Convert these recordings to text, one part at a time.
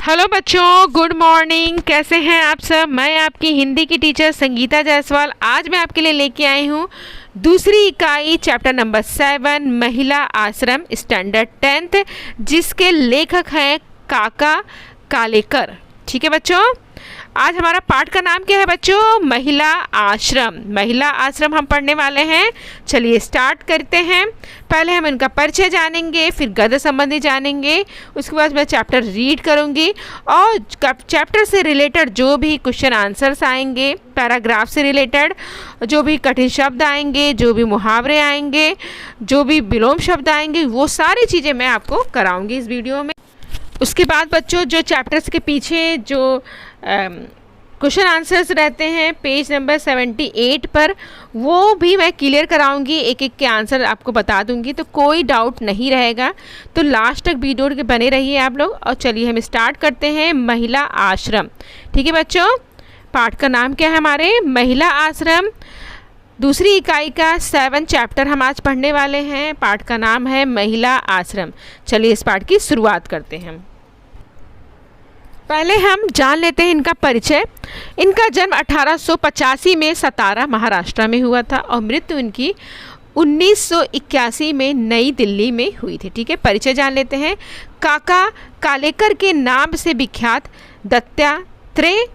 Hello बच्चों, good morning. कैसे हैं आप सब। मैं आपकी हिंदी की टीचर संगीता जायसवाल। आज मैं आपके लिए लेके आई हूँ दूसरी इकाई चैप्टर नंबर 7 महिला आश्रम स्टैंडर्ड 10th, जिसके लेखक हैं काका कालेकर। ठीक है बच्चों, आज हमारा पाठ का नाम क्या है बच्चों? महिला आश्रम। महिला आश्रम हम पढ़ने वाले हैं। चलिए स्टार्ट करते हैं। पहले हम इनका परिचय जानेंगे, फिर गद्य संबंधी जानेंगे, उसके बाद मैं चैप्टर रीड करूंगी और चैप्टर से रिलेटेड जो भी क्वेश्चन आंसर्स आएंगे, पैराग्राफ से रिलेटेड जो भी कठिन शब्द आएंगे, जो भी मुहावरे आएंगे, जो भी विलोम शब्द आएंगे, वो सारी चीज़ें मैं आपको कराऊंगी इस वीडियो में। उसके बाद बच्चों जो चैप्टर्स के पीछे जो क्वेश्चन आंसर्स रहते हैं पेज नंबर 78 पर, वो भी मैं क्लियर कराऊंगी, एक एक के आंसर आपको बता दूंगी, तो कोई डाउट नहीं रहेगा। तो लास्ट तक वीडियो के बने रहिए आप लोग। और चलिए हम स्टार्ट करते हैं महिला आश्रम। ठीक है बच्चों, पाठ का नाम क्या है हमारे? महिला आश्रम। दूसरी इकाई का 7 चैप्टर हम आज पढ़ने वाले हैं। पाठ का नाम है महिला आश्रम। चलिए इस पाठ की शुरुआत करते हैं। पहले हम जान लेते हैं इनका परिचय। इनका जन्म 1885 में सतारा महाराष्ट्र में हुआ था और मृत्यु इनकी 1981 में नई दिल्ली में हुई थी। ठीक है, परिचय जान लेते हैं। काका कालेकर के नाम से विख्यात दत्तात्रेय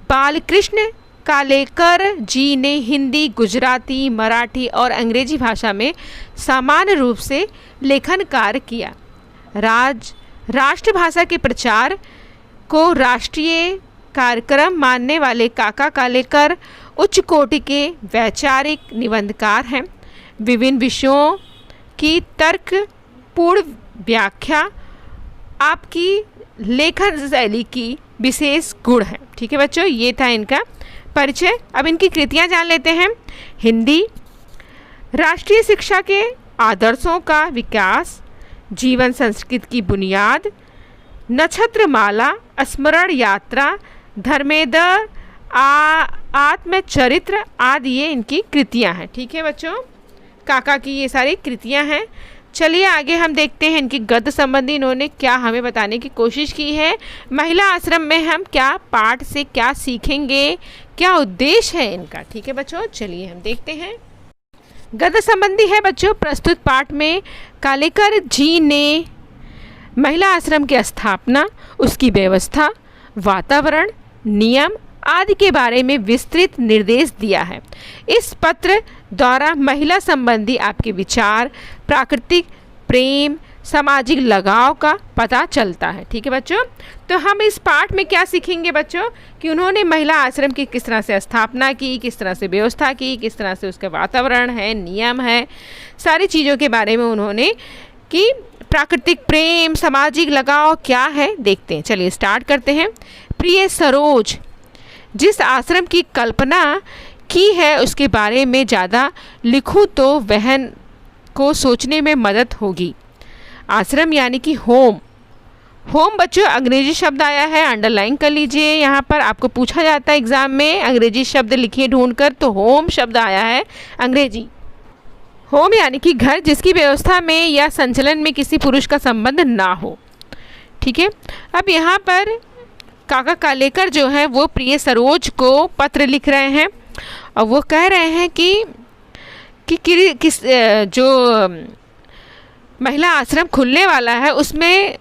बालकृष्ण कालेकर जी ने हिंदी, गुजराती, मराठी और अंग्रेजी भाषा में सामान्य रूप से लेखन कार्य किया। राष्ट्रभाषा के प्रचार को राष्ट्रीय कार्यक्रम मानने वाले काका कालेकर उच्च कोटि के वैचारिक निबंधकार हैं। विभिन्न विषयों की तर्कपूर्ण व्याख्या आपकी लेखन शैली की विशेष गुण है। ठीक है बच्चों, ये था इनका परिचय। अब इनकी कृतियां जान लेते हैं। हिंदी, राष्ट्रीय शिक्षा के आदर्शों का विकास, जीवन संस्कृत की बुनियाद, नक्षत्रमाला, स्मरण यात्रा, धर्मेंद्र, आत्मचरित्र आदि ये इनकी कृतियां हैं। ठीक है बच्चों, काका की ये सारी कृतियां हैं। चलिए आगे हम देखते हैं इनकी गद्य संबंधी इन्होंने क्या हमें बताने की कोशिश की है। महिला आश्रम में हम क्या पाठ से क्या सीखेंगे, क्या उद्देश्य है इनका। ठीक है बच्चों, चलिए हम देखते हैं। गद्य संबंधी है बच्चों। प्रस्तुत पाठ में कालेकर जी ने महिला आश्रम की स्थापना, उसकी व्यवस्था, वातावरण, नियम आदि के बारे में विस्तृत निर्देश दिया है। इस पत्र द्वारा महिला संबंधी आपके विचार, प्राकृतिक प्रेम, सामाजिक लगाव का पता चलता है। ठीक है बच्चों, तो हम इस पाठ में क्या सीखेंगे बच्चों कि उन्होंने महिला आश्रम की किस तरह से स्थापना की, किस तरह से व्यवस्था की, किस तरह से उसका वातावरण है, नियम है, सारी चीज़ों के बारे में उन्होंने कि प्राकृतिक प्रेम, सामाजिक लगाव क्या है देखते हैं। चलिए स्टार्ट करते हैं। प्रिय सरोज, जिस आश्रम की कल्पना की है उसके बारे में ज़्यादा लिखूं तो बहन को सोचने में मदद होगी। आश्रम यानी कि होम। होम बच्चों अंग्रेजी शब्द आया है, अंडरलाइन कर लीजिए। यहाँ पर आपको पूछा जाता है एग्जाम में अंग्रेजी शब्द लिखिए ढूंढकर, तो होम शब्द आया है अंग्रेजी। होम यानी कि घर जिसकी व्यवस्था में या संचलन में किसी पुरुष का संबंध ना हो। ठीक है, अब यहाँ पर काका कालेकर जो है वो प्रिय सरोज को पत्र लिख रहे हैं और वो कह रहे हैं कि किस जो महिला आश्रम खुलने वाला है उसमें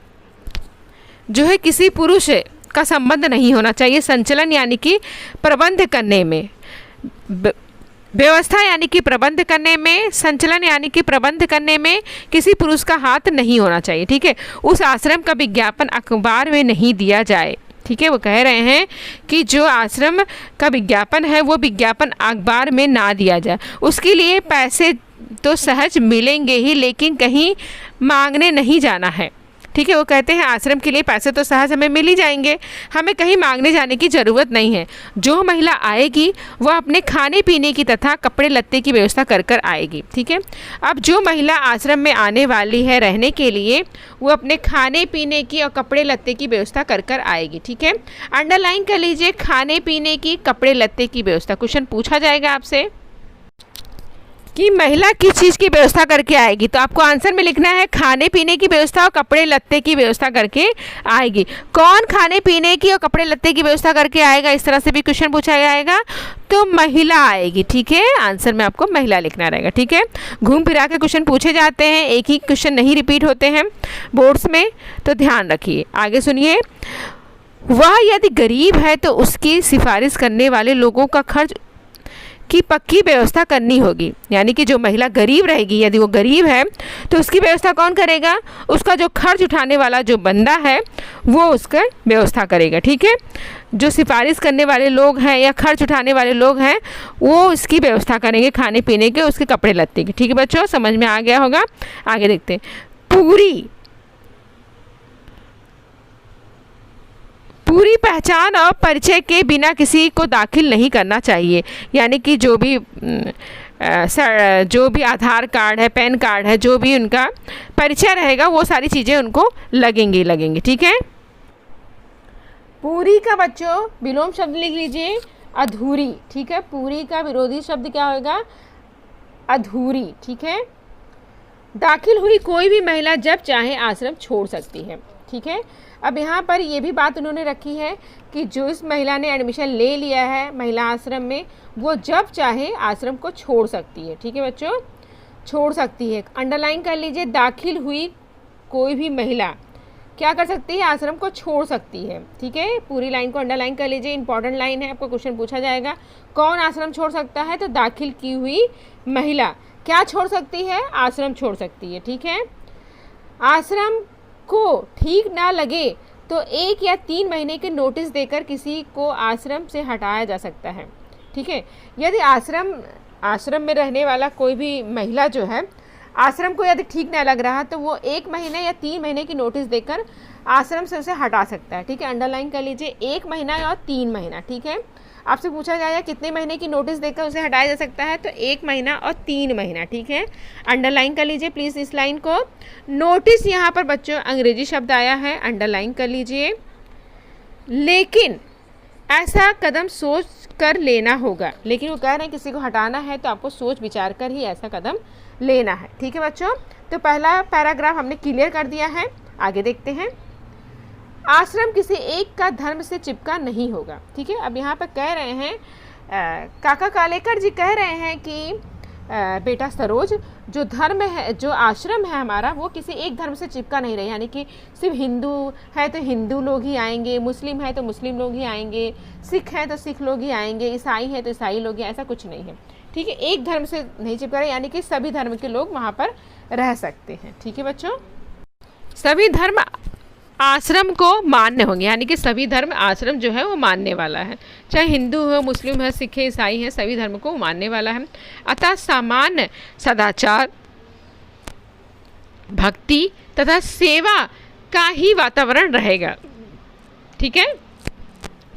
जो है किसी पुरुष का संबंध नहीं होना चाहिए। संचलन यानी कि प्रबंध करने में, व्यवस्था यानी कि प्रबंध करने में, संचलन यानी कि प्रबंध करने में किसी पुरुष का हाथ नहीं होना चाहिए। ठीक है, उस आश्रम का विज्ञापन अखबार में नहीं दिया जाए। ठीक है, वो कह रहे हैं कि जो आश्रम का विज्ञापन है वो विज्ञापन अखबार में ना दिया जाए। उसके लिए पैसे तो सहज मिलेंगे ही, लेकिन कहीं मांगने नहीं जाना है। ठीक है, वो कहते हैं आश्रम के लिए पैसे तो सहज हमें मिल ही जाएंगे, हमें कहीं मांगने जाने की ज़रूरत नहीं है। जो महिला आएगी वह अपने खाने पीने की तथा कपड़े लत्ते की व्यवस्था कर कर आएगी। ठीक है, अब जो महिला आश्रम में आने वाली है रहने के लिए वो अपने खाने पीने की और कपड़े लत्ते की व्यवस्था कर कर आएगी। ठीक है, अंडरलाइन कर लीजिए, खाने पीने की, कपड़े लत्ते की व्यवस्था। क्वेश्चन पूछा जाएगा आपसे। कि महिला किस चीज़ की व्यवस्था करके आएगी। तो आपको आंसर में लिखना है खाने पीने की व्यवस्था और कपड़े लत्ते की व्यवस्था करके आएगी। कौन खाने पीने की और कपड़े लत्ते की व्यवस्था करके आएगा, इस तरह से भी क्वेश्चन पूछा जाएगा, तो महिला आएगी। ठीक है, आंसर में आपको महिला लिखना रहेगा। ठीक है, घूम फिरा के क्वेश्चन पूछे जाते हैं, एक ही क्वेश्चन नहीं रिपीट होते हैं बोर्ड्स में, तो ध्यान रखिए। आगे सुनिए, वह यदि गरीब है तो उसकी सिफारिश करने वाले लोगों का खर्च की पक्की व्यवस्था करनी होगी। यानी कि जो महिला गरीब रहेगी, यदि वो गरीब है तो उसकी व्यवस्था कौन करेगा, उसका जो खर्च उठाने वाला जो बंदा है वो उसका व्यवस्था करेगा। ठीक है, जो सिफारिश करने वाले लोग हैं या खर्च उठाने वाले लोग हैं वो इसकी व्यवस्था करेंगे, खाने पीने के, उसके कपड़े लत्ते की। ठीक है बच्चों, समझ में आ गया होगा। आगे देखते हैं, पूरी पहचान और परिचय के बिना किसी को दाखिल नहीं करना चाहिए। यानी कि जो भी आधार कार्ड है, पैन कार्ड है, जो भी उनका परिचय रहेगा वो सारी चीज़ें उनको लगेंगी। ठीक है, पूरी का बच्चों विलोम शब्द लिख लीजिए अधूरी। ठीक है, पूरी का विरोधी शब्द क्या होगा, अधूरी। ठीक है, दाखिल हुई कोई भी महिला जब चाहे आश्रम छोड़ सकती है। ठीक है, अब यहाँ पर ये भी बात उन्होंने रखी है कि जो इस महिला ने एडमिशन ले लिया है महिला आश्रम में, वो जब चाहे आश्रम को छोड़ सकती है। ठीक है बच्चों, छोड़ सकती है। अंडरलाइन कर लीजिए, दाखिल हुई कोई भी महिला क्या कर सकती है, आश्रम को छोड़ सकती है। ठीक है, पूरी लाइन को अंडरलाइन कर लीजिए, इंपॉर्टेंट लाइन है, आपको क्वेश्चन पूछा जाएगा। कौन आश्रम छोड़ सकता है, तो दाखिल की हुई महिला क्या छोड़ सकती है, आश्रम छोड़ सकती है। ठीक है, आश्रम को ठीक ना लगे तो 1 या 3 महीने के नोटिस देकर किसी को आश्रम से हटाया जा सकता है। ठीक है, यदि आश्रम में रहने वाला कोई भी महिला जो है, आश्रम को यदि ठीक ना लग रहा तो वो 1 महीने या 3 महीने की नोटिस देकर आश्रम से उसे हटा सकता है। ठीक है, अंडरलाइन कर लीजिए, 1 महीना और 3 महीना। ठीक है, आपसे पूछा जाएगा कितने महीने की नोटिस देकर उसे हटाया जा सकता है, तो 1 महीना और 3 महीना। ठीक है, अंडरलाइन कर लीजिए प्लीज़ इस लाइन को। नोटिस यहाँ पर बच्चों अंग्रेजी शब्द आया है, अंडरलाइन कर लीजिए। लेकिन ऐसा कदम सोच कर लेना होगा। लेकिन वो कह रहे हैं किसी को हटाना है तो आपको सोच विचार कर ही ऐसा कदम लेना है। ठीक है बच्चों, तो पहला पैराग्राफ हमने क्लियर कर दिया है। आगे देखते हैं, आश्रम किसी एक का धर्म से चिपका नहीं होगा। ठीक है, अब यहाँ पर कह रहे हैं काका कालेकर जी कह रहे हैं कि बेटा सरोज, जो धर्म है, जो आश्रम है हमारा, वो किसी एक धर्म से चिपका नहीं रहे। यानी कि सिर्फ हिंदू है तो हिंदू लोग ही आएंगे, मुस्लिम है तो मुस्लिम लोग ही आएंगे, सिख है तो सिख लोग ही आएंगे, ईसाई है तो ईसाई लोग ही, ऐसा कुछ नहीं है। ठीक है, एक धर्म से नहीं चिपका रहे, यानी कि सभी धर्म के लोग वहाँ पर रह सकते हैं। ठीक है बच्चों, सभी धर्म आश्रम को मान्य होंगे। यानी कि सभी धर्म आश्रम जो है वो मानने वाला है, चाहे हिंदू हो, मुस्लिम है, सिख है, ईसाई है, सभी धर्म को मानने वाला है। अतः सामान्य सदाचार, भक्ति तथा सेवा का ही वातावरण रहेगा। ठीक है,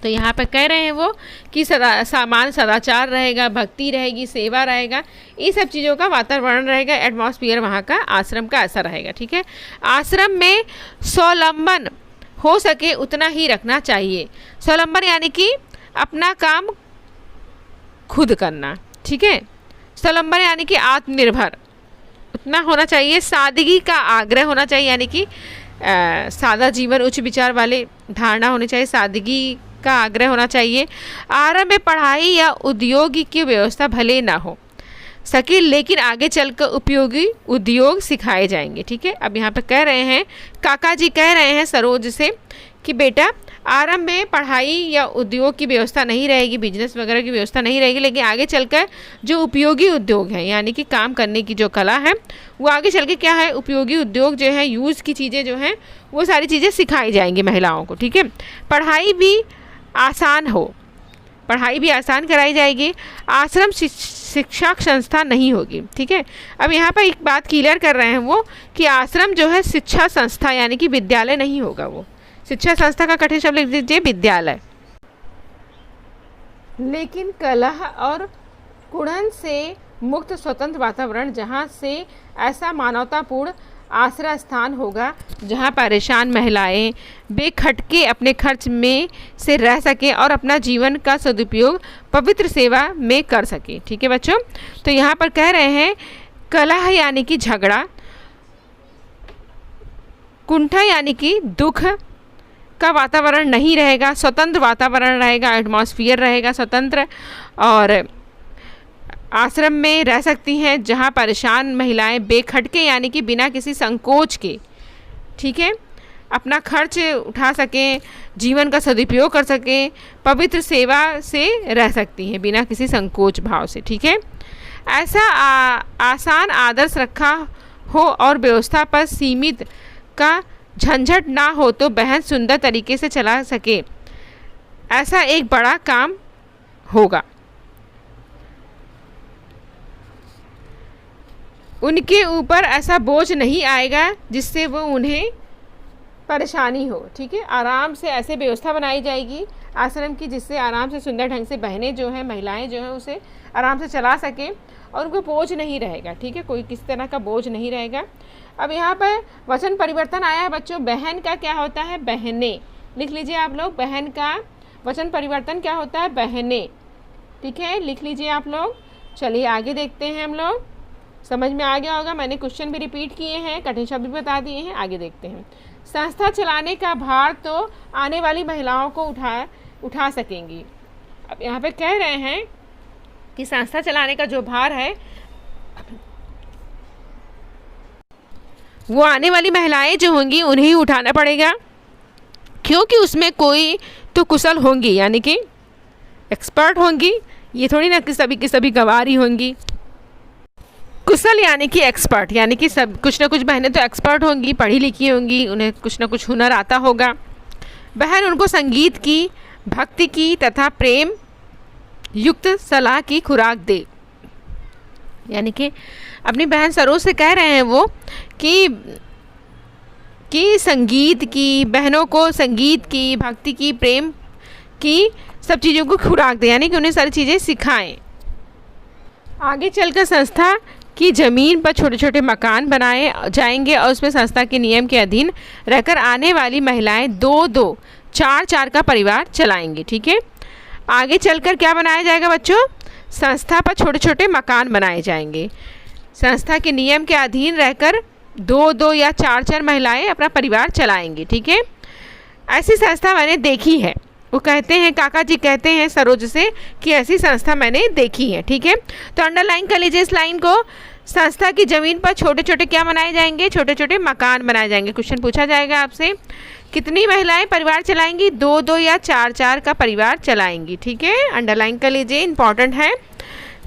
तो यहाँ पर कह रहे हैं वो कि सामान्य सदाचार रहेगा, भक्ति रहेगी, सेवा रहेगा, ये सब चीज़ों का वातावरण रहेगा, एटमॉस्फेयर वहाँ का आश्रम का ऐसा रहेगा। ठीक है, आश्रम में स्वावलंबन हो सके उतना ही रखना चाहिए। स्वावलंबन यानी कि अपना काम खुद करना। ठीक है, स्वावलंबन यानी कि आत्मनिर्भर उतना होना चाहिए। सादगी का आग्रह होना चाहिए, यानी कि सादा जीवन, उच्च विचार वाले धारणा होनी चाहिए, सादगी का आग्रह होना चाहिए। आरंभ में पढ़ाई या उद्योग की व्यवस्था भले ना हो सके, लेकिन आगे चलकर उपयोगी उद्योग सिखाए जाएंगे। ठीक है, अब यहाँ पे कह रहे हैं, काका जी कह रहे हैं सरोज से कि बेटा आरंभ में पढ़ाई या उद्योग की व्यवस्था नहीं रहेगी, बिजनेस वगैरह की व्यवस्था नहीं रहेगी, लेकिन आगे चलकर जो उपयोगी उद्योग हैं, यानी कि काम करने की जो कला है, वो आगे चल के क्या है, उपयोगी उद्योग जो है, यूज़ की चीज़ें जो हैं, वो सारी चीज़ें सिखाई जाएंगी महिलाओं को। ठीक है, पढ़ाई भी आसान हो, पढ़ाई भी आसान कराई जाएगी। आश्रम शिक्षा संस्था नहीं होगी। ठीक है, अब यहाँ पर एक बात क्लियर कर रहे हैं वो कि आश्रम जो है शिक्षा संस्था यानी कि विद्यालय नहीं होगा। वो शिक्षा संस्था का कठिन शब्द लिख दीजिए, विद्यालय। लेकिन कलह और कुड़न से मुक्त स्वतंत्र वातावरण, जहाँ से ऐसा मानवतापूर्ण आसरा स्थान होगा जहां परेशान महिलाएं बेखटके अपने खर्च में से रह सकें और अपना जीवन का सदुपयोग पवित्र सेवा में कर सकें। ठीक है बच्चों, तो यहाँ पर कह रहे हैं कलह यानी कि झगड़ा, कुंठा यानी कि दुख का वातावरण नहीं रहेगा, स्वतंत्र वातावरण रहेगा, एटमॉस्फियर रहेगा स्वतंत्र, और आश्रम में रह सकती हैं जहां परेशान महिलाएं बेखटके यानी कि बिना किसी संकोच के, ठीक है, अपना खर्च उठा सकें, जीवन का सदुपयोग कर सकें, पवित्र सेवा से रह सकती हैं बिना किसी संकोच भाव से। ठीक है, ऐसा आसान आदर्श रखा हो और व्यवस्था पर सीमित का झंझट ना हो तो बहन सुंदर तरीके से चला सके, ऐसा एक बड़ा काम होगा। उनके ऊपर ऐसा बोझ नहीं आएगा जिससे वो उन्हें परेशानी हो। ठीक है, आराम से ऐसे व्यवस्था बनाई जाएगी आश्रम की जिससे आराम से सुंदर ढंग से बहनें जो हैं, महिलाएं जो हैं, उसे आराम से चला सकें और उनको बोझ नहीं रहेगा। ठीक है, कोई किसी तरह का बोझ नहीं रहेगा। अब यहाँ पर वचन परिवर्तन आया है बच्चों। बहन का क्या होता है? बहनें। लिख लीजिए आप लोग, बहन का वचन परिवर्तन क्या होता है? बहनें। ठीक है, लिख लीजिए आप लोग। चलिए आगे देखते हैं हम लोग। समझ में आ गया होगा, मैंने क्वेश्चन भी रिपीट किए हैं, कठिन शब्द भी बता दिए हैं। आगे देखते हैं। संस्था चलाने का भार तो आने वाली महिलाओं को उठा सकेंगी। अब यहाँ पे कह रहे हैं कि संस्था चलाने का जो भार है वो आने वाली महिलाएं जो होंगी उन्हें ही उठाना पड़ेगा, क्योंकि उसमें कोई तो कुशल होंगी यानी कि एक्सपर्ट होंगी। ये थोड़ी ना कि सभी की सभी गंवारी होंगी। कुशल यानी कि एक्सपर्ट, यानी कि सब कुछ ना कुछ बहनें तो एक्सपर्ट होंगी, पढ़ी लिखी होंगी, उन्हें कुछ ना कुछ हुनर आता होगा। बहन उनको संगीत की, भक्ति की तथा प्रेम युक्त सलाह की खुराक दे। यानी कि अपनी बहन सरोज से कह रहे हैं वो कि संगीत की, बहनों को संगीत की, भक्ति की, प्रेम की सब चीज़ों को खुराक दे, यानी कि उन्हें सारी चीज़ें सिखाएं। आगे चलकर संस्था की ज़मीन पर छोटे छोटे मकान बनाए जाएंगे और उसमें संस्था के नियम के अधीन रहकर आने वाली महिलाएं 2-2, 4-4 का परिवार चलाएंगी। ठीक है, आगे चलकर क्या बनाया जाएगा बच्चों? संस्था पर छोटे छोटे मकान बनाए जाएंगे। संस्था के नियम के अधीन रहकर 2-2 या 4-4 महिलाएं अपना परिवार चलाएंगी। ठीक है, ऐसी संस्था मैंने देखी है। वो कहते हैं, काका जी कहते हैं सरोज से कि ऐसी संस्था मैंने देखी है। ठीक है, तो अंडरलाइन कर लीजिए इस लाइन को। संस्था की ज़मीन पर छोटे छोटे क्या बनाए जाएंगे? छोटे छोटे मकान बनाए जाएंगे। क्वेश्चन पूछा जाएगा आपसे, कितनी महिलाएं परिवार चलाएंगी? 2-2 या 4-4 का परिवार चलाएंगी। ठीक है, अंडरलाइन कर लीजिए, इंपॉर्टेंट है।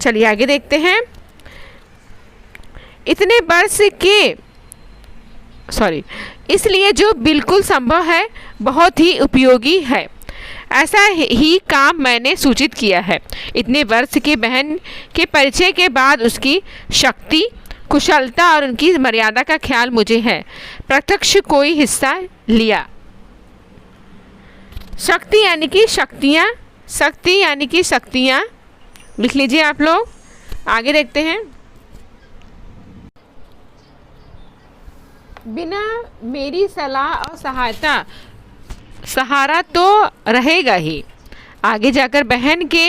चलिए आगे देखते हैं। इसलिए जो बिल्कुल संभव है बहुत ही उपयोगी है, ऐसा ही काम मैंने सूचित किया है। इतने वर्ष के बहन के परिचय के बाद उसकी शक्ति, कुशलता और उनकी मर्यादा का ख्याल मुझे है। प्रत्यक्ष कोई हिस्सा लिया। शक्ति यानी कि शक्तियाँ, शक्ति यानी कि शक्तियाँ लिख लीजिए आप लोग। आगे देखते हैं। बिना मेरी सलाह और सहारा तो रहेगा ही। आगे जाकर बहन के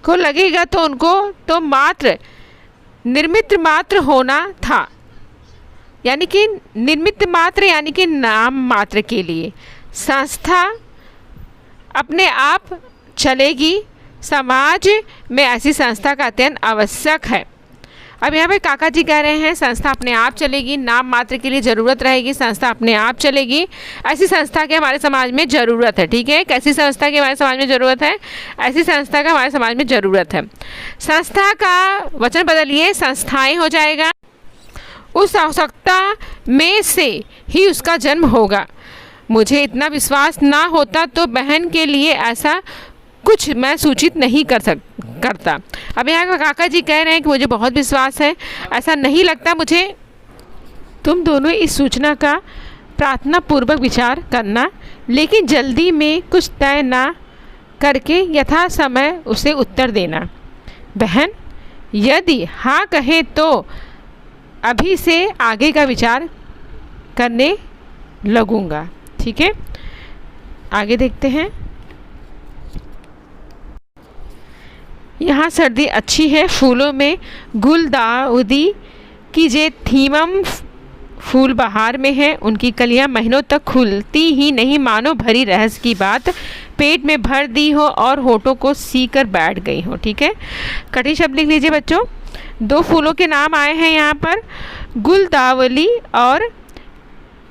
को लगेगा तो उनको तो मात्र निर्मित मात्र होना था, यानी कि निर्मित मात्र यानी कि नाम मात्र के लिए। संस्था अपने आप चलेगी। समाज में ऐसी संस्था का अत्यंत आवश्यक है। अब यहाँ पे काका जी कह रहे हैं संस्था अपने आप चलेगी, नाम मात्र के लिए ज़रूरत रहेगी, संस्था अपने आप चलेगी। ऐसी संस्था की हमारे समाज में ज़रूरत है। ठीक है, कैसी संस्था की हमारे समाज में ज़रूरत है? ऐसी संस्था का हमारे समाज में ज़रूरत है। संस्था का वचन बदलिए, संस्थाएं हो जाएगा। उस आवश्यकता में से ही उसका जन्म होगा। मुझे इतना विश्वास ना होता तो बहन के लिए ऐसा कुछ मैं सूचित नहीं करता। अब यहाँ काका जी कह रहे हैं कि मुझे बहुत विश्वास है, ऐसा नहीं लगता मुझे। तुम दोनों इस सूचना का प्रार्थना पूर्वक विचार करना, लेकिन जल्दी में कुछ तय ना करके यथा समय उसे उत्तर देना। बहन यदि हाँ कहे तो अभी से आगे का विचार करने लगूंगा। ठीक है, आगे देखते हैं। यहाँ सर्दी अच्छी है, फूलों में गुलदाउदी कीजिए, थीमम फूल बहार में है, उनकी कलियां महीनों तक खुलती ही नहीं, मानो भरी रहस्य की बात पेट में भर दी हो और होठों को सी कर बैठ गई हो। ठीक है, कठिन शब्द लिख लीजिए बच्चों। 2 फूलों के नाम आए हैं यहाँ पर, गुलदावली और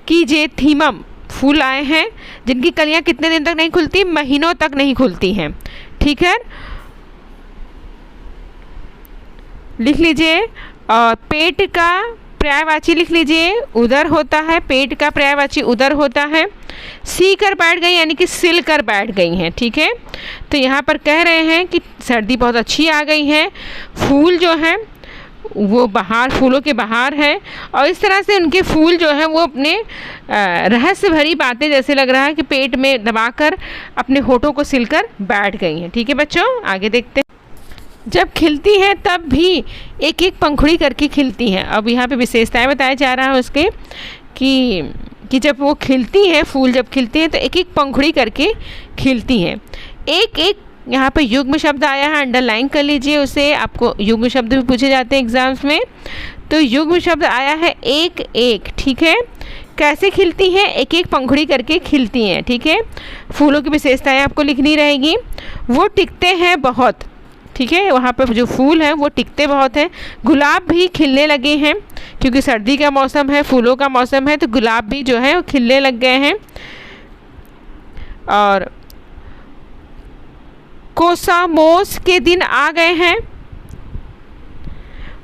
कीजे थीमम फूल आए हैं, जिनकी कलियां कितने दिन तक नहीं खुलती, महीनों तक नहीं खुलती हैं। ठीक है, लिख लीजिए। और पेट का पर्यायवाची लिख लीजिए, उदर होता है, पेट का पर्यायवाची उदर होता है। सी कर बैठ गई यानी कि सिल कर बैठ गई हैं। ठीक है, तो यहाँ पर कह रहे हैं कि सर्दी बहुत अच्छी आ गई है, फूल जो हैं वो बहार, फूलों के बहार है, और इस तरह से उनके फूल जो है वो अपने रहस्य भरी बातें, जैसे लग रहा है कि पेट में दबाकर अपने होठों को सिलकर बैठ गई हैं। ठीक है बच्चों, आगे देखते हैं। जब खिलती हैं तब भी एक एक पंखुड़ी करके खिलती हैं। अब यहाँ पे विशेषताएं बताया जा रहा है उसके कि जब वो खिलती हैं, फूल जब खिलते हैं तो एक एक पंखुड़ी करके खिलती हैं। एक एक यहाँ पे युग्म शब्द आया है, अंडरलाइन कर लीजिए उसे, आपको युग्म शब्द भी पूछे जाते हैं एग्जाम्स में। तो युग्म शब्द आया है एक एक। ठीक है, कैसे खिलती हैं, एक एक पंखुड़ी करके खिलती हैं। ठीक है, फूलों की विशेषताएं आपको लिखनी रहेगी। वो टिकते हैं बहुत। ठीक है, वहाँ पर जो फूल हैं वो टिकते बहुत हैं। गुलाब भी खिलने लगे हैं, क्योंकि सर्दी का मौसम है, फूलों का मौसम है, तो गुलाब भी जो है वो खिलने लग गए हैं। और कोसामोस के दिन आ गए हैं,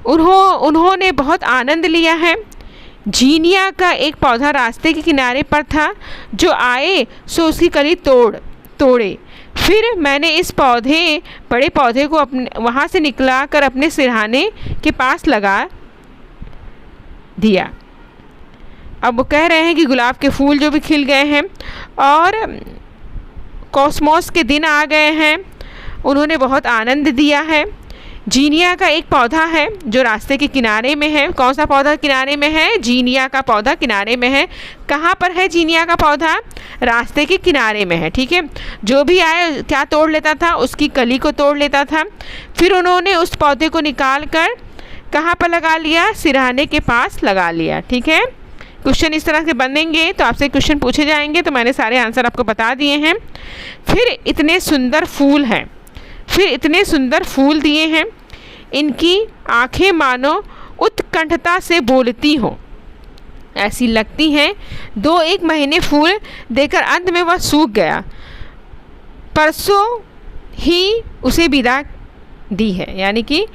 उन्होंने बहुत आनंद लिया है। जीनिया का एक पौधा रास्ते के किनारे पर था, जो आए सो उसकी कली तोड़े। फिर मैंने इस बड़े पौधे को अपने वहाँ से निकला कर अपने सिरहाने के पास लगा दिया। अब वो कह रहे हैं कि गुलाब के फूल जो भी खिल गए हैं और कॉस्मोस के दिन आ गए हैं, उन्होंने बहुत आनंद दिया है। जीनिया का एक पौधा है जो रास्ते के किनारे में है। कौन सा पौधा किनारे में है? जीनिया का पौधा किनारे में है। कहाँ पर है जीनिया का पौधा? रास्ते के किनारे में है। ठीक है, जो भी आए क्या तोड़ लेता था? उसकी कली को तोड़ लेता था। फिर उन्होंने उस पौधे को निकाल कर कहाँ पर लगा लिया? सिरहाने के पास लगा लिया। ठीक है, क्वेश्चन इस तरह से बनेंगे तो आपसे क्वेश्चन पूछे जाएंगे, तो मैंने सारे आंसर आपको बता दिए हैं। फिर इतने सुंदर फूल हैं, फिर इतने सुंदर फूल दिए हैं, इनकी आंखें मानो उत्कंठता से बोलती हों, ऐसी लगती हैं। 2-1 महीने फूल देकर अंत में वह सूख गया। परसों ही उसे विदा दी है, यानी कि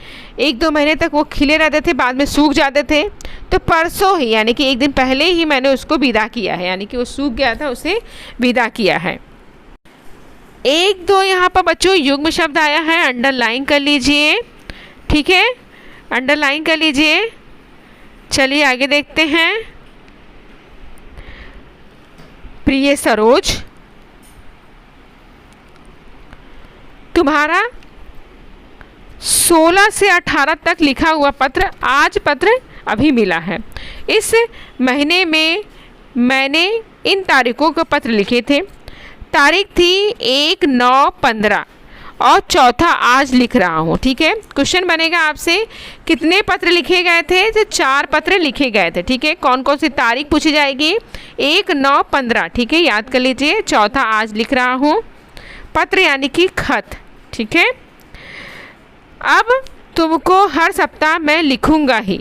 1-2 महीने तक वो खिले रहते थे, बाद में सूख जाते थे। तो परसों ही यानी कि 1 दिन पहले ही मैंने उसको विदा किया है, यानी कि वो सूख गया था, उसे विदा किया है। 1-2 यहाँ पर बच्चों युग्म शब्द आया है, अंडरलाइन कर लीजिए। ठीक है, अंडरलाइन कर लीजिए। चलिए आगे देखते हैं। प्रिय सरोज, तुम्हारा 16 से 18 तक लिखा हुआ पत्र आज पत्र अभी मिला है। इस महीने में मैंने इन तारीखों के पत्र लिखे थे। तारीख थी 1-9-15 और चौथा आज लिख रहा हूँ। ठीक है, क्वेश्चन बनेगा आपसे कितने पत्र लिखे गए थे? तो 4 पत्र लिखे गए थे। ठीक है, कौन कौन सी तारीख पूछी जाएगी? 1-9-15। ठीक है, याद कर लीजिए। चौथा आज लिख रहा हूँ, पत्र यानी कि खत। ठीक है, अब तुमको हर सप्ताह मैं लिखूँगा ही।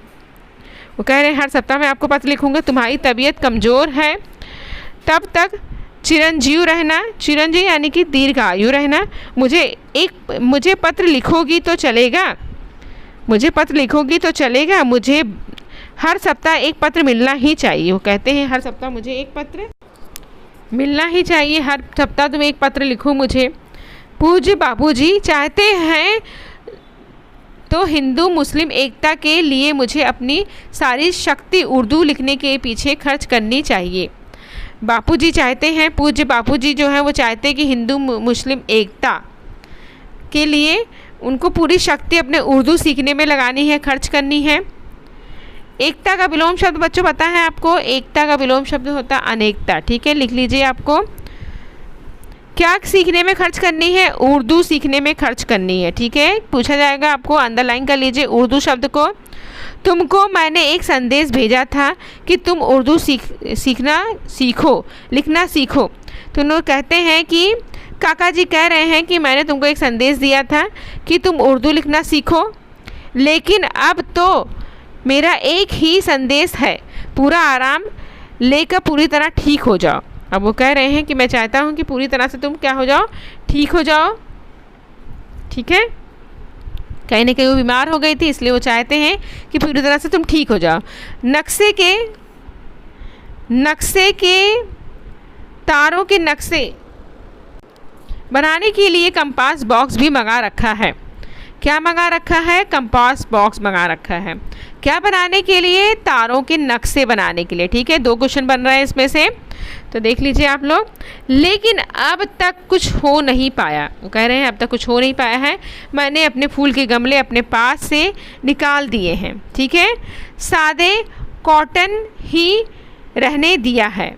वो कह रहे हैं हर सप्ताह मैं आपको पत्र लिखूँगा। तुम्हारी तबीयत कमज़ोर है, तब तक चिरंजीव रहना। चिरंजीव यानी कि दीर्घायु रहना। मुझे पत्र लिखोगी तो चलेगा, मुझे पत्र लिखोगी तो चलेगा। मुझे हर सप्ताह एक पत्र मिलना ही चाहिए। वो कहते हैं हर सप्ताह मुझे एक पत्र मिलना ही चाहिए, हर सप्ताह तुम एक पत्र लिखो मुझे। पूज्य बाबूजी चाहते हैं तो हिंदू मुस्लिम एकता के लिए मुझे अपनी सारी शक्ति उर्दू लिखने के पीछे खर्च करनी चाहिए। बापूजी चाहते हैं, पूज्य बापूजी जो हैं वो चाहते हैं कि हिंदू मुस्लिम एकता के लिए उनको पूरी शक्ति अपने उर्दू सीखने में लगानी है, खर्च करनी है। एकता का विलोम शब्द बच्चों पता है आपको? एकता का विलोम शब्द होता है अनेकता। ठीक है, लिख लीजिए। आपको क्या सीखने में खर्च करनी है? उर्दू सीखने में खर्च करनी है। ठीक है, पूछा जाएगा आपको, अंडरलाइन कर लीजिए उर्दू शब्द को। तुमको मैंने एक संदेश भेजा था कि तुम उर्दू लिखना सीखो। तो लोग कहते हैं कि काका जी कह रहे हैं कि मैंने तुमको एक संदेश दिया था कि तुम उर्दू लिखना सीखो, लेकिन अब तो मेरा एक ही संदेश है, पूरा आराम लेकर पूरी तरह ठीक हो जाओ। अब वो कह रहे हैं कि मैं चाहता हूँ कि पूरी तरह से तुम क्या हो जाओ, ठीक हो जाओ। ठीक है, कहीं ना कहीं वो बीमार हो गई थी, इसलिए वो चाहते हैं कि पूरी तरह से तुम ठीक हो जाओ। नक्शे के तारों के नक्शे बनाने के लिए कंपास बॉक्स भी मंगा रखा है। क्या मंगा रखा है? कंपास बॉक्स मंगा रखा है। क्या बनाने के लिए? तारों के नक्शे बनाने के लिए। ठीक है, 2 क्वेश्चन बन रहे हैं इसमें से, तो देख लीजिए आप लोग। लेकिन अब तक कुछ हो नहीं पाया, वो कह रहे हैं अब तक कुछ हो नहीं पाया है। मैंने अपने फूल के गमले अपने पास से निकाल दिए हैं। ठीक है, सादे कॉटन ही रहने दिया है,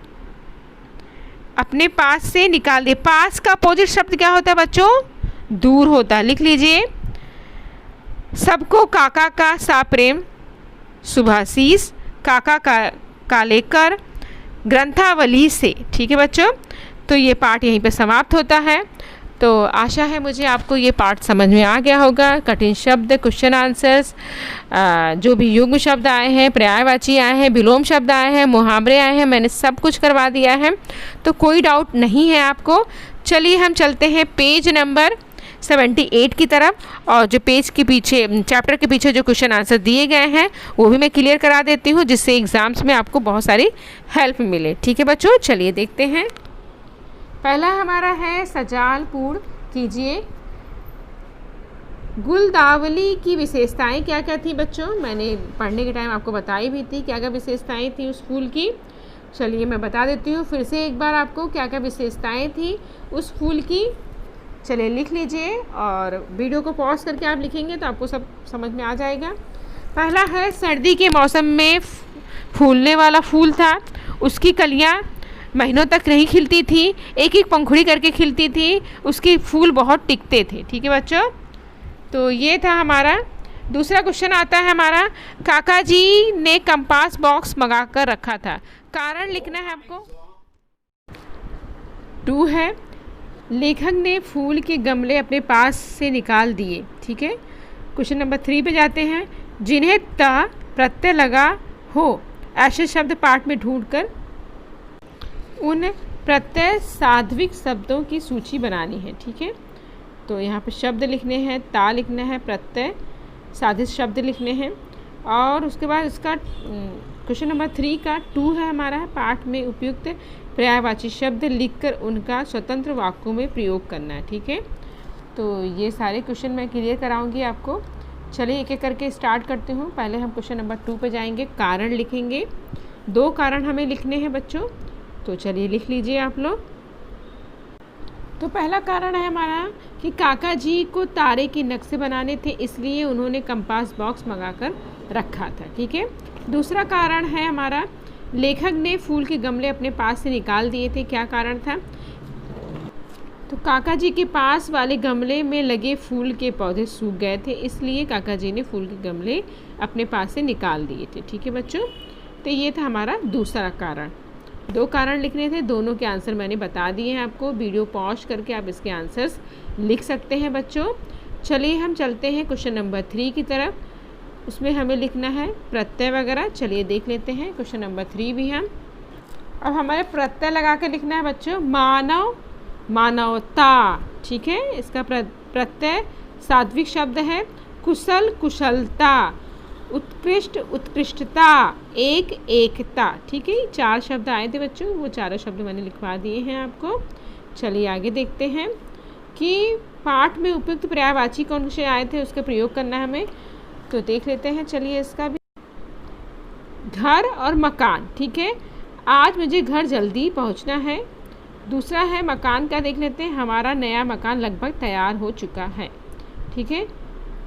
अपने पास से निकाल दिए। पास का अपोजिट शब्द क्या होता है बच्चों? दूर होता है। लिख लीजिए। सबको काका का सा प्रेम शुभाशीष, काका का लेकर ग्रंथावली से। ठीक है बच्चों, तो ये पाठ यहीं पे समाप्त होता है। तो आशा है मुझे आपको ये पाठ समझ में आ गया होगा। कठिन शब्द, क्वेश्चन आंसर्स, जो भी युग्म शब्द आए हैं, पर्यायवाची आए हैं, विलोम शब्द आए हैं, मुहावरे आए हैं, मैंने सब कुछ करवा दिया है, तो कोई डाउट नहीं है आपको। चलिए हम चलते हैं पेज नंबर 78 की तरफ, और जो पेज के पीछे, चैप्टर के पीछे जो क्वेश्चन आंसर दिए गए हैं वो भी मैं क्लियर करा देती हूँ, जिससे एग्ज़ाम्स में आपको बहुत सारी हेल्प मिले। ठीक है बच्चों, चलिए देखते हैं। पहला हमारा है सजाल पूर्ण कीजिए। गुलदावली की विशेषताएं क्या क्या थी बच्चों? मैंने पढ़ने के टाइम आपको बताई भी थी क्या क्या विशेषताएं थी उस फूल की। चलिए मैं बता देती हूँ फिर से एक बार आपको क्या क्या विशेषताएं थी उस फूल की। चलिए लिख लीजिए, और वीडियो को पॉज करके आप लिखेंगे तो आपको सब समझ में आ जाएगा। पहला है सर्दी के मौसम में फूलने वाला फूल था, उसकी कलियाँ महीनों तक नहीं खिलती थी, एक एक पंखुड़ी करके खिलती थी, उसके फूल बहुत टिकते थे। ठीक है बच्चों, तो ये था हमारा। दूसरा क्वेश्चन आता है हमारा, काका जी ने कंपास बॉक्स मंगा कर रखा था, कारण लिखना है आपको। 2 है, लेखक ने फूल के गमले अपने पास से निकाल दिए। ठीक है, क्वेश्चन नंबर 3 पे जाते हैं। जिन्हें त प्रत्यय लगा हो ऐसे शब्द पाठ में ढूंढकर उन प्रत्यय साध्विक शब्दों की सूची बनानी है। ठीक है, तो यहाँ पे शब्द लिखने हैं, ता लिखना है, प्रत्यय साधित शब्द लिखने हैं, और उसके बाद इसका क्वेश्चन नंबर 3 का 2 है हमारा, पाठ में उपयुक्त पर्यायवाची शब्द लिखकर उनका स्वतंत्र वाक्यों में प्रयोग करना है। ठीक है, तो ये सारे क्वेश्चन मैं क्लियर कराऊंगी आपको। चलिए एक एक करके स्टार्ट करते हूँ। पहले हम क्वेश्चन नंबर 2 पे जाएंगे, कारण लिखेंगे। 2 कारण हमें लिखने हैं बच्चों, तो चलिए लिख लीजिए आप लोग। तो पहला कारण है हमारा कि काका जी को तारे के नक्शे बनाने थे, इसलिए उन्होंने कंपास बॉक्स मंगाकर रखा था। ठीक है, दूसरा कारण है हमारा, लेखक ने फूल के गमले अपने पास से निकाल दिए थे। क्या कारण था? तो काका जी के पास वाले गमले में लगे फूल के पौधे सूख गए थे, इसलिए काका जी ने फूल के गमले अपने पास से निकाल दिए थे। ठीक है बच्चों, तो ये था हमारा दूसरा कारण। 2 कारण लिखने थे, दोनों के आंसर मैंने बता दिए हैं आपको। वीडियो पॉज करके आप इसके आंसर्स लिख सकते हैं बच्चों। चलिए हम चलते हैं क्वेश्चन नंबर 3 की तरफ, उसमें हमें लिखना है प्रत्यय वगैरह। चलिए देख लेते हैं क्वेश्चन नंबर 3 भी हम। अब हमारे प्रत्यय लगा के लिखना है बच्चों, मानव, मानवता। ठीक है, इसका प्रत्यय सात्विक शब्द है। कुशल, कुशलता। उत्कृष्ट, उत्कृष्टता। एक, एकता। ठीक है, 4 शब्द आए थे बच्चों, वो 4 शब्द मैंने लिखवा दिए हैं आपको। चलिए आगे देखते हैं कि पाठ में उपयुक्त पर्यायवाची कौन से आए थे, उसका प्रयोग करना है हमें, तो देख लेते हैं। चलिए इसका भी, घर और मकान। ठीक है, आज मुझे घर जल्दी पहुंचना है। दूसरा है मकान का, देख लेते हैं, हमारा नया मकान लगभग तैयार हो चुका है। ठीक है,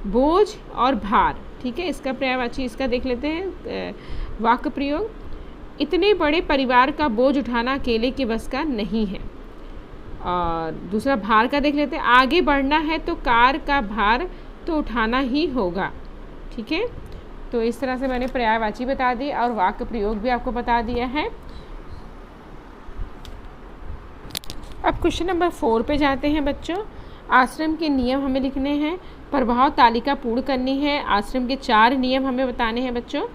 बोझ और भार। ठीक है, इसका पर्यायवाची इसका देख लेते हैं वाक्य प्रयोग। इतने बड़े परिवार का बोझ उठाना अकेले के बस का नहीं है। और दूसरा भार का देख लेते हैं। आगे बढ़ना है तो कार का भार तो उठाना ही होगा। ठीक है, तो इस तरह से मैंने पर्यायवाची बता दी और वाक्य प्रयोग भी आपको बता दिया है। अब क्वेश्चन नंबर 4 पे जाते हैं बच्चों। आश्रम के नियम हमें लिखने हैं, प्रभाव तालिका पूर्ण करनी है, आश्रम के 4 नियम हमें बताने हैं बच्चों।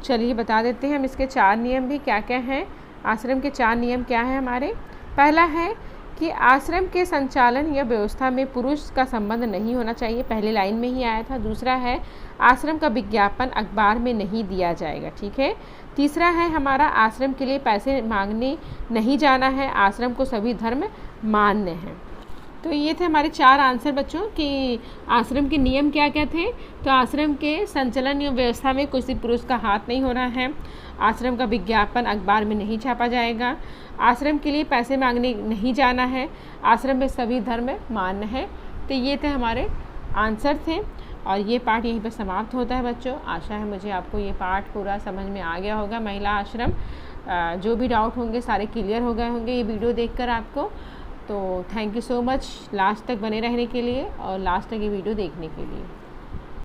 चलिए बता देते हैं हम इसके 4 नियम भी क्या क्या हैं। आश्रम के 4 नियम क्या हैं हमारे। पहला है कि आश्रम के संचालन या व्यवस्था में पुरुष का संबंध नहीं होना चाहिए, पहले लाइन में ही आया था। दूसरा है आश्रम का विज्ञापन अखबार में नहीं दिया जाएगा। ठीक है। तीसरा है हमारा आश्रम के लिए पैसे मांगने नहीं जाना है, आश्रम को सभी धर्म मान्य हैं। तो ये थे हमारे 4 आंसर बच्चों कि आश्रम के नियम क्या क्या थे। तो आश्रम के संचालन या व्यवस्था में किसी पुरुष का हाथ नहीं हो रहा है, आश्रम का विज्ञापन अखबार में नहीं छापा जाएगा, आश्रम के लिए पैसे मांगने नहीं जाना है, आश्रम में सभी धर्म मान्य है। तो ये थे हमारे आंसर थे और ये पाठ यहीं पर समाप्त होता है बच्चों। आशा है मुझे आपको ये पाठ पूरा समझ में आ गया होगा। महिला आश्रम जो भी डाउट होंगे सारे क्लियर हो गए होंगे ये वीडियो देखकर आपको। तो thank you so much last तक बने रहने के लिए और लास्ट तक ये वीडियो देखने के लिए।